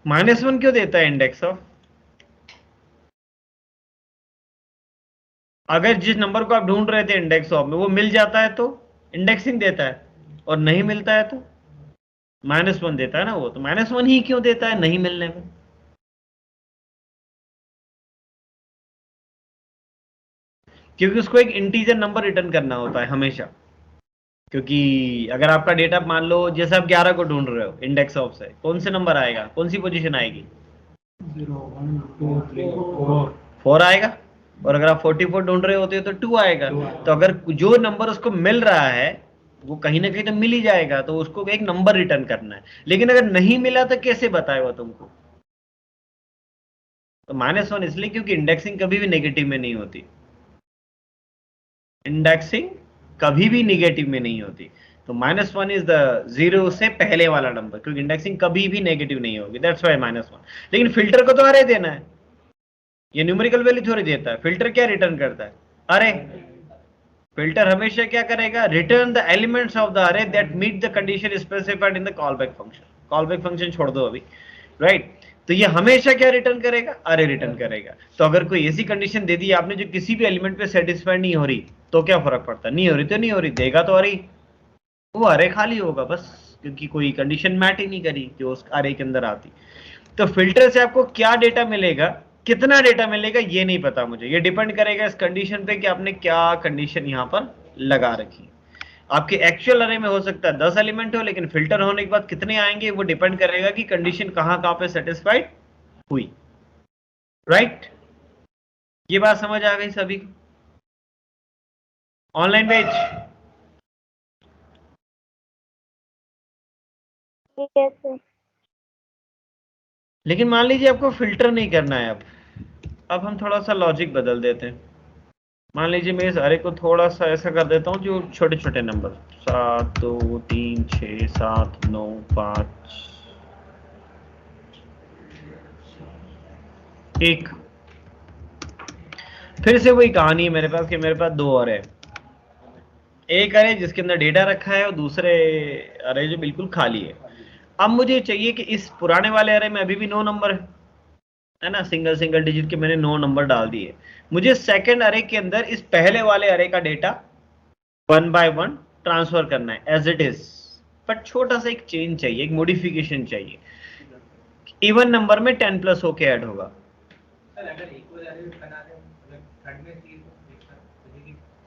-1 क्यों देता है इंडेक्स ऑफ? अगर जिस नंबर को आप ढूंढ रहे थे इंडेक्स ऑफ में वो मिल जाता है तो इंडेक्सिंग देता है, और नहीं मिलता है तो -1 देता है ना वो, तो -1 ही क्यों देता है नहीं मिलने में? क्योंकि उसको एक इंटीजर नंबर रिटर्न करना होता है हमेशा, क्योंकि अगर आपका डेटा मान लो जैसे आप 11 को ढूंढ रहे हो इंडेक्स ऑफ से, कौन से नंबर आएगा, कौन सी पोजीशन आएगी? 0 1 2 3 4 4 आएगा, और अगर आप 44 ढूंढ रहे होते हो तो 2 आएगा। तो अगर जो नंबर उसको मिल रहा है वो कहीं ना कहीं तो मिल ही जाएगा, तो उसको एक नंबर रिटर्न करना है। लेकिन अगर नहीं मिला तो कैसे बताएगा तुमको? तो -1 इसलिए क्योंकि इंडेक्सिंग कभी भी नेगेटिव में नहीं होती, इंडेक्सिंग कभी भी नेगेटिव में नहीं होती। तो -1 इज द 0 से पहले वाला नंबर, क्योंकि इंडेक्सिंग कभी भी नेगेटिव नहीं होगी, दैट्स वाई -1। लेकिन फिल्टर को तो अरे देना है, ये न्यूमेरिकल वैल्यू थोड़ी देता है। फिल्टर क्या रिटर्न करता है? अरे। फिल्टर हमेशा क्या करेगा? Return the elements of the array that meet the condition specified in the callback function. Callback function छोड़ दो अभी, राइट? तो ये हमेशा क्या रिटर्न करेगा? अरे रिटर्न करेगा। तो अगर कोई ऐसी कंडीशन दे दी आपने जो किसी भी एलिमेंट पे सेटिस्फाइड नहीं हो रही, तो क्या फर्क पड़ता है? नहीं हो रही तो नहीं हो रही, देगा तो अरे, वो अरे खाली होगा बस, क्योंकि कोई कंडीशन मैट ही नहीं करी जो उस अरे के अंदर आती। तो फिल्टर से आपको क्या डेटा मिलेगा, कितना डेटा मिलेगा, ये नहीं पता मुझे। ये डिपेंड करेगा इस कंडीशन पे कि आपने क्या कंडीशन यहाँ पर लगा रखी। आपके एक्चुअल अरे में हो सकता है 10 एलिमेंट हो, लेकिन फिल्टर होने के बाद कितने आएंगे वो डिपेंड करेगा कि कंडीशन कहाँ पे सेटिस्फाइड हुई, राइट? ये बात समझ आ गई सभी को? Online batch? Yes sir. लेकिन मान लीजिए आपको फिल्टर नहीं करना है। अब हम थोड़ा सा लॉजिक बदल देते हैं। मान लीजिए मैं इस अरे को थोड़ा सा ऐसा कर देता हूँ जो छोटे छोटे नंबर 7 2 3 6 7 9 5 1। फिर से वही कहानी है मेरे पास कि मेरे पास 2 अरे है। एक अरे जिसके अंदर डेटा रखा है और दूसरे अरे जो बिल्कुल खाली है। अब मुझे चाहिए कि इस पुराने वाले अरे में अभी भी 9 नंबर है ना, सिंगल सिंगल डिजिट के मैंने 9 नंबर डाल दिए। मुझे सेकंड अरे के अंदर इस पहले वाले अरे का डेटा 1 बाय 1 ट्रांसफर करना है एज इट इज, बट छोटा सा एक चेंज चाहिए, एक मॉडिफिकेशन चाहिए। इवन नंबर में 10 प्लस होके ऐड होगा। सर अगर इक्वल अरे बना रहे हैं, मतलब थर्ड में सी तो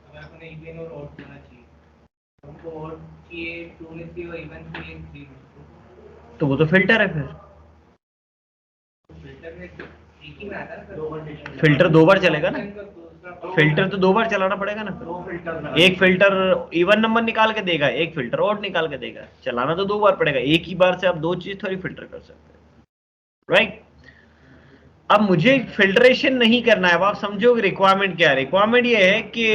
अगर आपने इवन और ऑड होना चाहिए, हमको ऑड चाहिए 2 में सी और इवन चाहिए 3 में, तो वो तो फिल्टर है। फिर फिल्टर में एक ही में आता है ना, फिल्टर 2 बार चलेगा ना, फिल्टर तो 2 बार चलाना पड़ेगा ना। एक फिल्टर इवन नंबर निकाल के देगा, एक फिल्टर ऑड निकाल के देगा। चलाना तो 2 बार पड़ेगा, एक ही बार से आप 2 चीज थोड़ी फिल्टर कर सकते हैं, राइट? अब मुझे फिल्ट्रेशन नहीं करना है। अब आप समझो रिक्वायरमेंट क्या है। रिक्वायरमेंट ये है कि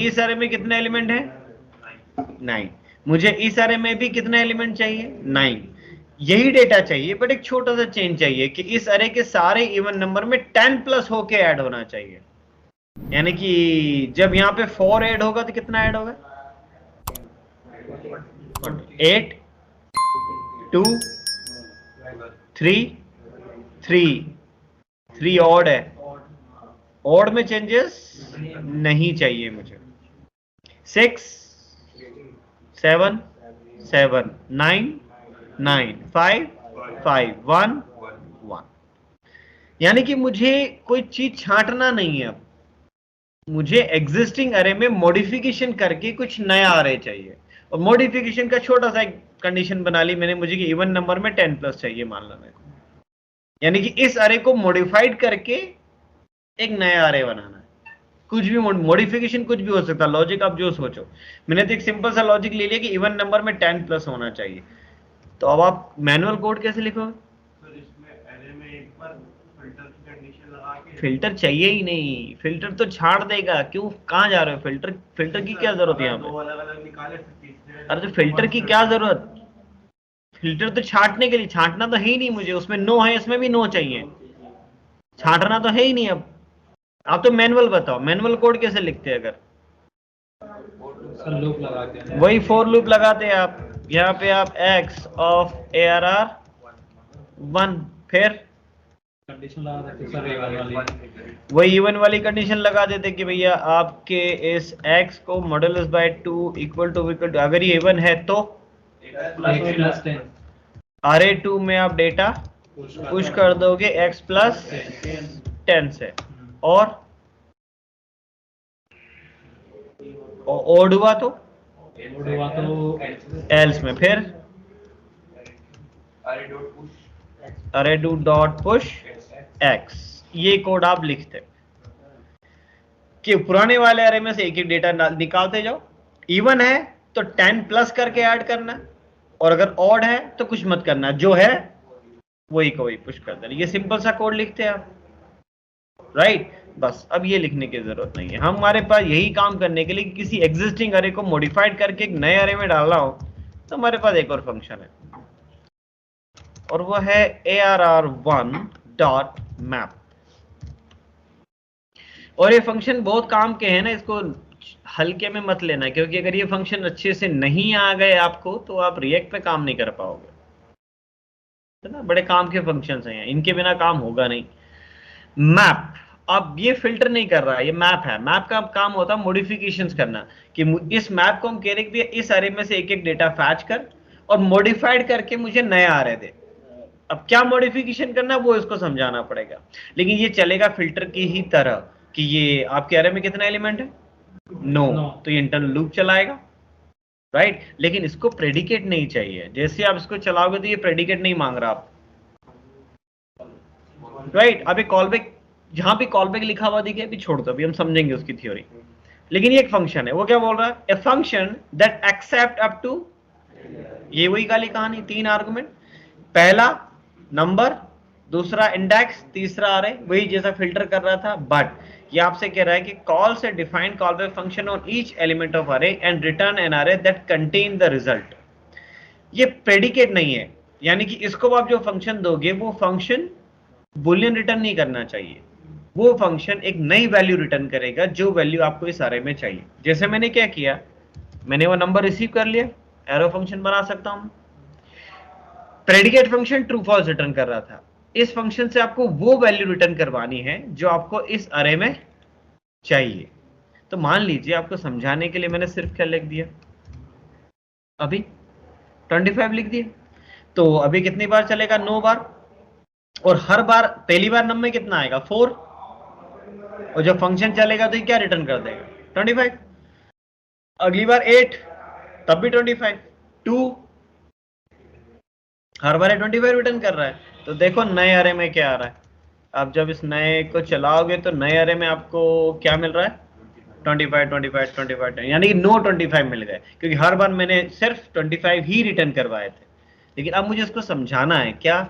इस अरे में कितने एलिमेंट है? 9। मुझे इस अरे में भी कितने एलिमेंट चाहिए? 9। यही डेटा चाहिए, बट एक छोटा सा चेंज चाहिए कि इस अरे के सारे इवन नंबर में 10 प्लस होके ऐड होना चाहिए। यानी कि जब यहाँ पे 4 ऐड होगा तो कितना ऐड होगा? 8 2 3 3 ऑड है। ऑड में चेंजेस नहीं चाहिए मुझे। 6 7 7 9 9 5 5 1 1। यानी कि मुझे कोई चीज छांटना नहीं है। अब मुझे एग्जिस्टिंग अरे में मॉडिफिकेशन करके कुछ नया अरे चाहिए, और मॉडिफिकेशन का छोटा सा एक कंडीशन बना ली मैंने, मुझे कि इवन नंबर में 10 प्लस चाहिए मान लो मेरे को। यानी कि इस अरे को मॉडिफाइड करके एक नया अरे बनाना है। कुछ भी मॉडिफिकेशन कुछ भी हो सकता है, लॉजिक आप जो सोचो। मैंने तो एक सिंपल सा लॉजिक ले लिया कि इवन नंबर में 10 प्लस होना चाहिए। तो अब आप मैनुअल कोड कैसे लिखोगे? सर इसमें अरे में एक बार फिल्टर की कंडीशन लगा के, फिल्टर चाहिए ही नहीं, फिल्टर तो छाड़ देगा। क्यों, कहाँ जा रहे हो? फिल्टर की क्या जरूरत है यहाँ दो पे? अलग अलग निकाले फिर तीसरे। अरे तो फिल्टर की क्या जरूरत? फिल्टर तो छांटने के लिए, छांटना तो है ही नहीं मुझे। उसमें नो है, इसमें भी नो चाहिए, छांटना तो है ही नहीं। अब आप तो मैनुअल बताओ, मैनुअल कोड कैसे लिखते हैं? अगर सर लूप लगा के वही फॉर लूप लगाते हैं आप। यहाँ पे आप x ऑफ ARR 1, फिर कंडीशन लगा देते सर इवन वाली। वही इवन वाली कंडीशन लगा देते कि भैया आपके इस x को मॉडुलस बाय 2 इक्वल टू अगर ये इवन है तो प्लस 10 अरे 2 में आप डेटा पुश कर दोगे x प्लस 10 से, और ओड हुआ तो एल्स में, फिर अरे डू डॉट पुश x। ये कोड आप लिखते कि पुराने वाले अरे में से एक एक डेटा निकालते जाओ। इवन है तो 10 प्लस करके ऐड करना, और अगर ऑड है तो कुछ मत करना, जो है वही को वही पुश कर देना। ये सिंपल सा कोड लिखते हैं आप, राइट? बस अब ये लिखने की जरूरत नहीं है। हमारे पास यही काम करने के लिए कि किसी एग्जिस्टिंग अरे को मॉडिफाइड करके एक नए अरे में डालना हो तो हमारे पास एक और फंक्शन है और वो है arr1.map। और ये फंक्शन बहुत काम के हैं ना, इसको हल्के में मत लेना, क्योंकि अगर ये फंक्शन अच्छे से नहीं आ गए आपको तो आप रिएक्ट पे काम नहीं कर पाओगे, है ना। बड़े काम के फंक्शंस हैं, इनके बिना काम होगा नहीं। मैप, अब ये फिल्टर नहीं कर रहा है, ये मैप है। मैप का काम होता है मॉडिफिकेशंस करना, कि इस मैप को हम कह रहे कि इस अरे में से एक एक डेटा फैच कर और मॉडिफाइड करके मुझे नया अरे दे। अब क्या मॉडिफिकेशन करना वो इसको समझाना पड़ेगा, लेकिन ये चलेगा फिल्टर की ही तरह कि ये आपके अरे में कितना एलिमेंट है, 9, तो ये इंटरनल लूप चलाएगा, राइट। लेकिन इसको प्रेडिकेट नहीं चाहिए, जैसे आप इसको चलाओगे तो ये प्रेडिकेट नहीं मांग रहा आप, राइट। अभी कॉलबैक, जहां भी कॉलबैक लिखा हुआ दिखे अभी छोड़ दो, अभी हम समझेंगे उसकी थ्योरी। लेकिन ये एक फंक्शन है, वो क्या बोल रहा है, a function that accept up to, ये वही काली कहानी, 3 आर्गुमेंट, पहला नंबर, दूसरा इंडेक्स, तीसरा अरे, वही जैसा फिल्टर कर रहा था। बट ये आपसे कह रहा है कि कॉल से define callback function on each element of अरे and return N array that contain the result. ये प्रेडिकेट नहीं है, यानी कि इसको आप जो फंक्शन दोगे वो फंक्शन बुलियन रिटर्न नहीं करना चाहिए, वो फंक्शन एक नई वैल्यू रिटर्न करेगा जो वैल्यू आपको इस अरे में चाहिए। जैसे मैंने क्या किया, मैंने वो नंबर रिसीव कर लिया, एरो फंक्शन बना सकता हूं। Predicate function true false return कर रहा था, इस फंक्शन से आपको वो वैल्यू रिटर्न करवानी है जो आपको इस अरे में चाहिए। तो मान लीजिए आपको समझाने के लिए मैंने सिर्फ क्या लिख दिया, अभी 25 लिख दिया, तो अभी कितनी बार चलेगा, 9 बार, और हर बार पहली बार नंबर में कितना आएगा, 4, और जब फंक्शन चलेगा तो ये क्या रिटर्न कर देगा, 25। अगली बार 8, तब भी 25, 2, हर बार 25 रिटर्न कर रहा है। तो देखो नए अरे में क्या आ रहा है, आप जब इस नए को चलाओगे तो नए अरे में आपको क्या मिल रहा है, 25, 25, 25, यानी कि 9 25 मिल गए, क्योंकि हर बार मैंने सिर्फ 25 ही रिटर्न करवाए थे। लेकिन अब मुझे इसको समझाना है क्या,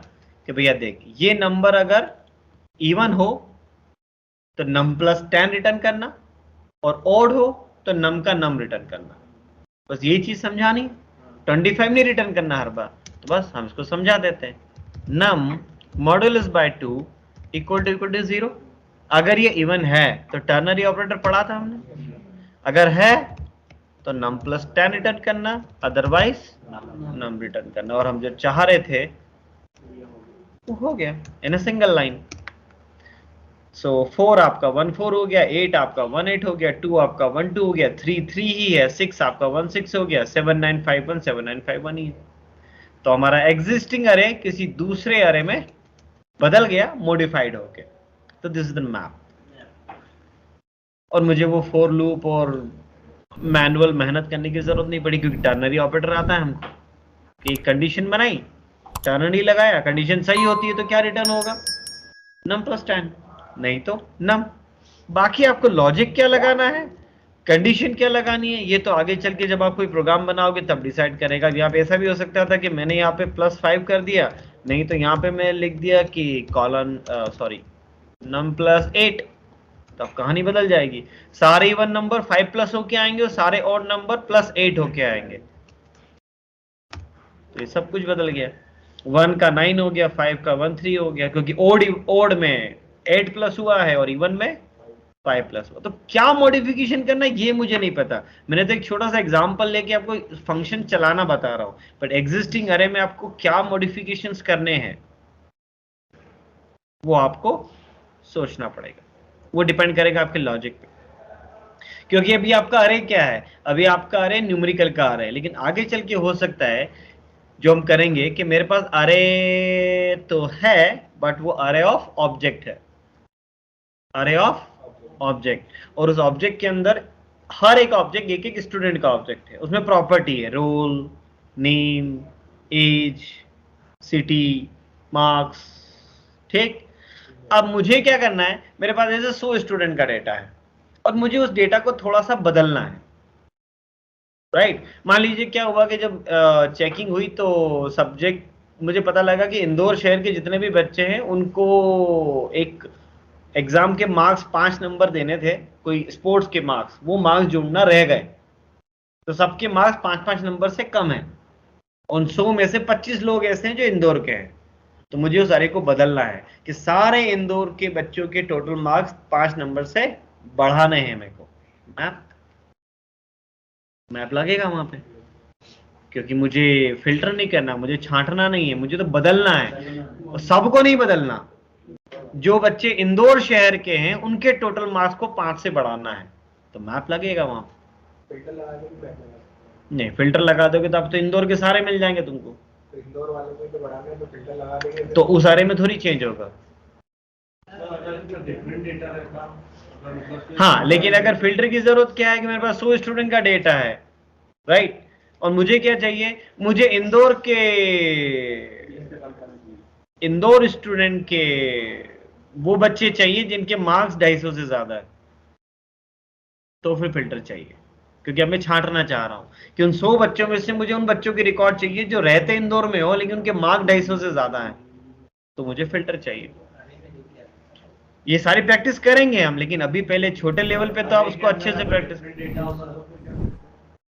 कि भैया देख, ये नंबर अगर इवन हो तो num प्लस 10 रिटर्न करना, और ऑड हो तो num का num रिटर्न करना, बस यही चीज समझानी। 25 नहीं रिटर्न करना हर बार, तो बस हम इसको समझा देते हैं, num modulus by 2 equal to 0। अगर ये इवन है तो टर्नरी ऑपरेटर पढ़ा था हमने, अगर है तो num प्लस 10 रिटर्न करना, अदरवाइज num रिटर्न करना। और हम जो चाह रहे थे वो हो गया इन अ सिंगल लाइन। सो 4 आपका 1 4 हो गया, 8 आपका 1 8 हो गया, 2 आपका 1 2 हो गया, 3 3 ही है, 6 आपका 1 6 हो गया, 7 9 5 1 7 9 5 1 ही है। तो हमारा एग्जिस्टिंग अरे किसी दूसरे अरे में बदल गया मॉडिफाइड होके। तो दिस इज द मैप। और मुझे वो फॉर लूप और मैनुअल मेहनत करने की जरूरत नहीं पड़ी, क्योंकि टर्नरी ऑपरेटर आता है हमको, कि कंडीशन बनाई, टर्नरी लगाया, कंडीशन सही होती है तो क्या रिटर्न होगा, num प्लस 10, नहीं तो num। बाकी आपको लॉजिक क्या लगाना है, कंडीशन क्या लगानी है, ये तो आगे चल के जब आप कोई प्रोग्राम बनाओगे तब डिसाइड करेगा। यहाँ पे ऐसा भी हो सकता था कि मैंने यहाँ पे +5 कर दिया, नहीं तो यहाँ पे मैं लिख दिया कि num प्लस 8, तब कहानी बदल जाएगी। सारे इवन नंबर 5 प्लस होके आएंगे और सारे ऑड नंबर +8 होके आएंगे, तो ये सब कुछ बदल गया। 1 का 9 हो गया, 5 का 1 3 हो गया, क्योंकि ओड में 8 प्लस हुआ है और इवन में 5 प्लस हुआ। तो क्या मॉडिफिकेशन करना है ये मुझे नहीं पता, मैंने तो एक छोटा सा एग्जांपल लेके आपको फंक्शन चलाना बता रहा हूं, बट एग्जिस्टिंग अरे में आपको क्या मॉडिफिकेशंस करने हैं वो आपको सोचना पड़ेगा, वो डिपेंड करेगा आपके लॉजिक पे। क्योंकि अभी आपका अरे क्या है, अभी आपका अरे न्यूमेरिकल का अरे है, लेकिन आगे चल के हो सकता है जो हम करेंगे कि मेरे पास अरे तो है बट वो अरे ऑफ ऑब्जेक्ट है, अरे ऑफ ऑब्जेक्ट, और उस ऑब्जेक्ट के अंदर हर एक ऑब्जेक्ट एक एक स्टूडेंट का ऑब्जेक्ट है, उसमें प्रॉपर्टी है, roll, name, age, city, marks, ठीक। अब मुझे क्या करना है, मेरे पास ऐसे 100 स्टूडेंट का डेटा है और मुझे उस डेटा को थोड़ा सा बदलना है, राइट। मान लीजिए क्या हुआ कि जब चेकिंग हुई तो सब्जेक्ट, मुझे पता लगा कि इंदौर शहर के जितने भी बच्चे हैं उनको एक एग्जाम के मार्क्स 5 नंबर देने थे, कोई स्पोर्ट्स के मार्क्स, वो मार्क्स जोड़ना रह गए, तो सबके मार्क्स 5-5 नंबर से कम है। उन 100 में से 25 लोग ऐसे हैं जो इंदौर के हैं, तो मुझे उस अरे को बदलना है कि सारे इंदौर के बच्चों के टोटल मार्क्स 5 नंबर से बढ़ाने हैं मेरे को। मैप लगेगा वहां पे, क्योंकि मुझे फिल्टर नहीं करना, मुझे छांटना नहीं है, मुझे तो बदलना है। सबको नहीं बदलना, जो बच्चे इंदौर शहर के हैं उनके टोटल मार्क्स को 5 से बढ़ाना है, तो मैप लगेगा वहां। नहीं, फिल्टर लगा दोगे तो अब तो इंदौर के सारे मिल जाएंगे तुमको, इंदौर वाले को तो बढ़ाना है, तो फिल्टर लगा देंगे तो उस सारे में थोड़ी चेंज होगा। डिफरेंट डेटा रहता। हाँ, लेकिन अगर फिल्टर की जरूरत क्या है कि मेरे पास 100 स्टूडेंट का डेटा है, राइट, और मुझे क्या चाहिए, मुझे इंदौर स्टूडेंट के वो बच्चे चाहिए जिनके मार्क्स 250 से ज्यादा है, तो फिर फिल्टर चाहिए, क्योंकि अब मैं छांटना चाह रहा हूं कि उन 100 बच्चों में से मुझे उन बच्चों की रिकॉर्ड चाहिए जो रहते इंदौर में हो लेकिन उनके मार्क्स 250 से ज्यादा है, तो मुझे फिल्टर चाहिए। ये सारी प्रैक्टिस करेंगे हम, लेकिन अभी पहले छोटे लेवल पे तो आप उसको अच्छे से प्रैक्टिस।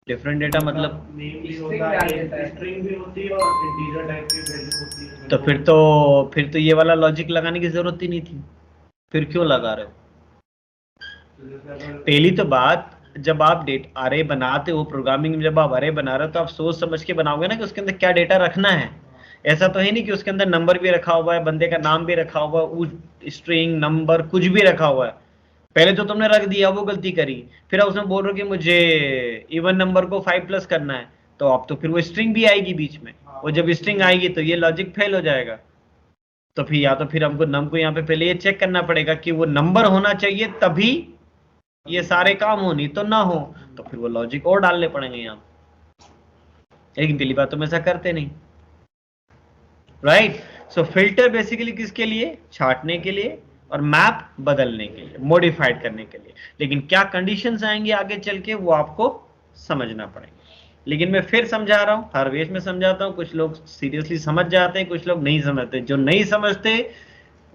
डिफरेंट डेटा मतलब स्ट्रिंग भी होती है और इंटीजर टाइप की वैल्यू होती है। तो फिर तो ये वाला लॉजिक लगाने की जरूरत ही नहीं थी, फिर क्यों लगा रहे हो? पहली तो बात, जब आप अरे बनाते हो प्रोग्रामिंग में, जब आप अरे बना रहे हो तो आप सोच समझ के बनाओगे ना कि उसके अंदर क्या डेटा रखना है। ऐसा तो है नहीं कि उसके अंदर नंबर भी रखा हुआ है, बंदे का नाम भी रखा हुआ है, स्ट्रिंग नंबर कुछ भी रखा हुआ है। पहले तो तुमने रख दिया, वो गलती करी, फिर उसमें बोल रहे हो कि मुझे इवन नंबर को 5+ करना है, तो अब तो फिर वो स्ट्रिंग भी आएगी बीच में, और जब स्ट्रिंग आएगी तो ये लॉजिक फेल हो जाएगा। तो फिर या तो फिर हमको यहाँ पे पहले ये चेक करना पड़ेगा कि वो नंबर होना चाहिए तभी ये सारे काम हो, नहीं तो ना हो, तो फिर वो लॉजिक और डालने पड़ेंगे यहाँ। लेकिन पहली बात तो हम ऐसा करते नहीं, राइट। सो फिल्टर बेसिकली किसके लिए? छांटने के लिए, और मैप बदलने के लिए, मॉडिफाइड करने के लिए। लेकिन क्या कंडीशंस आएंगे आगे चल के वो आपको समझना पड़ेगा। लेकिन मैं फिर समझा रहा हूँ, हर वेज में समझाता हूँ, कुछ लोग सीरियसली समझ जाते हैं, कुछ लोग नहीं समझते। जो नहीं समझते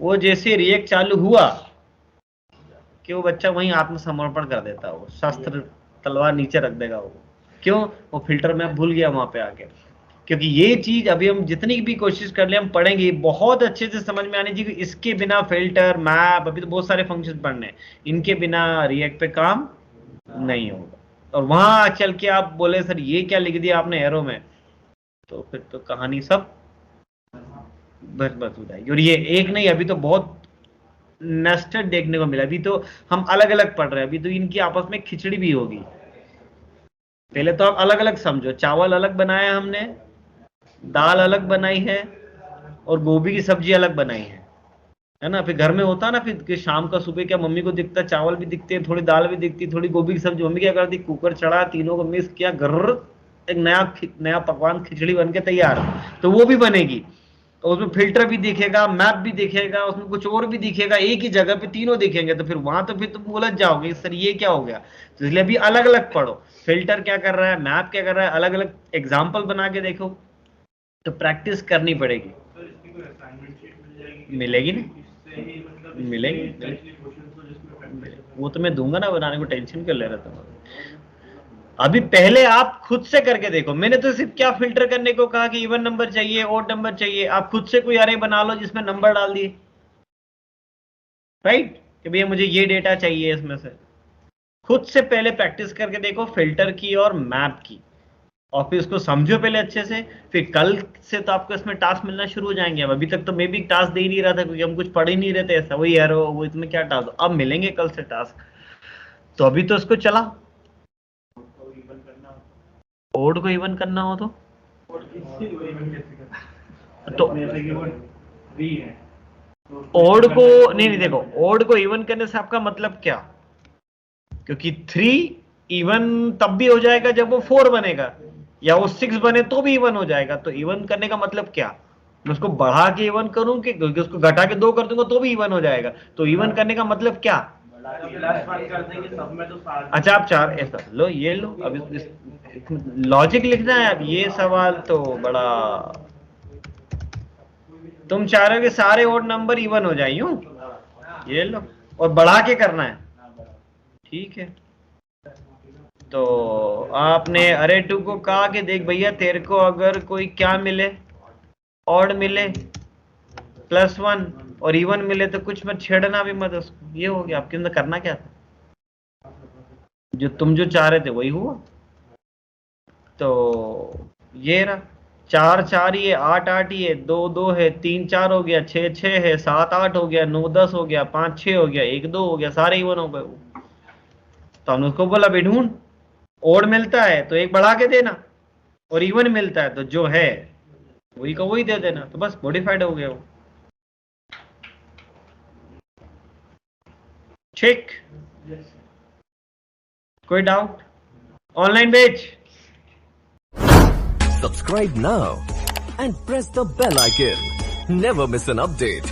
वो जैसे रिएक्ट चालू हुआ कि वो बच्चा वहीं आत्मसमर्पण कर देता, वो शस्त्र तलवार नीचे रख देगा। वो क्यों? वो फिल्टर में भूल गया वहां पे आके। क्योंकि ये चीज अभी हम जितनी भी कोशिश कर ले, हम पढ़ेंगे, बहुत अच्छे से समझ में आनी चाहिए। इसके बिना फिल्टर, मैप, अभी तो बहुत सारे फंक्शन पढ़ने हैं, इनके बिना रिएक्ट पे काम नहीं होगा। और वहां चल के आप बोले सर ये क्या लिख दिया आपने एरो में, तो फिर तो कहानी सब बस हो जाएगी। और ये एक नहीं, अभी तो बहुत नेस्टेड देखने को मिला। अभी तो हम अलग अलग पढ़ रहे हैं, अभी तो इनकी आपस में खिचड़ी भी होगी। पहले तो आप अलग अलग समझो, चावल अलग बनाया हमने, दाल अलग बनाई है, और गोभी की सब्जी अलग बनाई है ना। फिर घर में होता ना, फिर कि शाम का सुबह क्या मम्मी को दिखता, चावल भी दिखते हैं, थोड़ी दाल भी दिखती, थोड़ी गोभी की सब्जी। मम्मी क्या करती, कुकर चढ़ा, तीनों को मिक्स किया, गर्र, एक नया पकवान खिचड़ी बन के तैयार। तो वो भी बनेगी, तो उसमें फिल्टर भी दिखेगा, मैप भी दिखेगा, उसमें कुछ और भी दिखेगा, एक ही जगह पे तीनों दिखेंगे। तो फिर वहां तो फिर तुम उलझ जाओगे सर ये क्या हो गया। तो इसलिए अभी अलग अलग पढ़ो, फिल्टर क्या कर रहा है, मैप क्या कर रहा है, अलग अलग एग्जाम्पल बना के देखो, तो प्रैक्टिस करनी पड़ेगी। मिलेगी ना, मिलेगी, वो तो मैं दूंगा ना बनाने को, टेंशन क्यों ले रहा था। अभी पहले आप खुद से करके देखो। मैंने तो सिर्फ क्या फिल्टर करने को कहा कि इवन नंबर चाहिए, ऑड नंबर चाहिए। आप खुद से कोई अरे बना लो जिसमें नंबर डाल दिए, राइट, कि भैया मुझे ये डेटा चाहिए इसमें से। खुद से पहले प्रैक्टिस करके देखो फिल्टर की और मैप की, और फिर उसको समझो पहले अच्छे से। फिर कल से तो आपको इसमें टास्क मिलना शुरू हो जाएंगे। अब अभी तक तो मैं भी टास्क दे ही नहीं रहा था, क्योंकि हम कुछ पढ़ ही नहीं रहे थे। ऐसा वही एरो, वो इसमें क्या टास्क, अब मिलेंगे कल से टास्क। तो अभी तो इसको चला, ओड को इवन करना हो तो ओड को नहीं देखो, ओड को इवन करने से आपका मतलब क्या? क्योंकि 3 इवन तब भी हो जाएगा जब वो 4 बनेगा, या वो 6 बने तो भी इवन हो जाएगा। तो इवन करने का मतलब क्या? मैं उसको बढ़ा के इवन करूं कि उसको घटा के 2 कर दूंगा तो भी इवन हो जाएगा। तो इवन करने का मतलब क्या? अच्छा आप 4 ऐसा लो, ये लो। अब लॉजिक लिखना है। अब ये सवाल तो बड़ा, तुम चाह रहे हो कि सारे ओड नंबर इवन हो जाए यूं, ये लो। और बढ़ा के करना है, ठीक है। तो आपने अरे टू को कहा कि देख भैया तेरे को अगर कोई क्या मिले, ऑड मिले, +1 और इवन मिले तो कुछ मत छेड़ना भी मत उसको। ये हो गया, आपके अंदर करना क्या था, जो तुम जो चाह रहे थे वही हुआ। तो ये रहा 4 4 ही है, 8 8 ही है, 2 2 है, 3 4 हो गया, 6 6 है, 7 8 हो गया, 9 10 हो गया, 5 6 हो गया, 1 2 हो गया, सारे इवन हो गए वो। तो हमने उसको बोला भाई ढूंढ, ओड मिलता है तो एक बढ़ा के देना, और इवन मिलता है तो जो है वही का वही दे देना, तो बस मॉडिफाइड हो गया वो। ठीक, कोई डाउट? ऑनलाइन बेच। Subscribe now and press the bell icon. Never miss an update.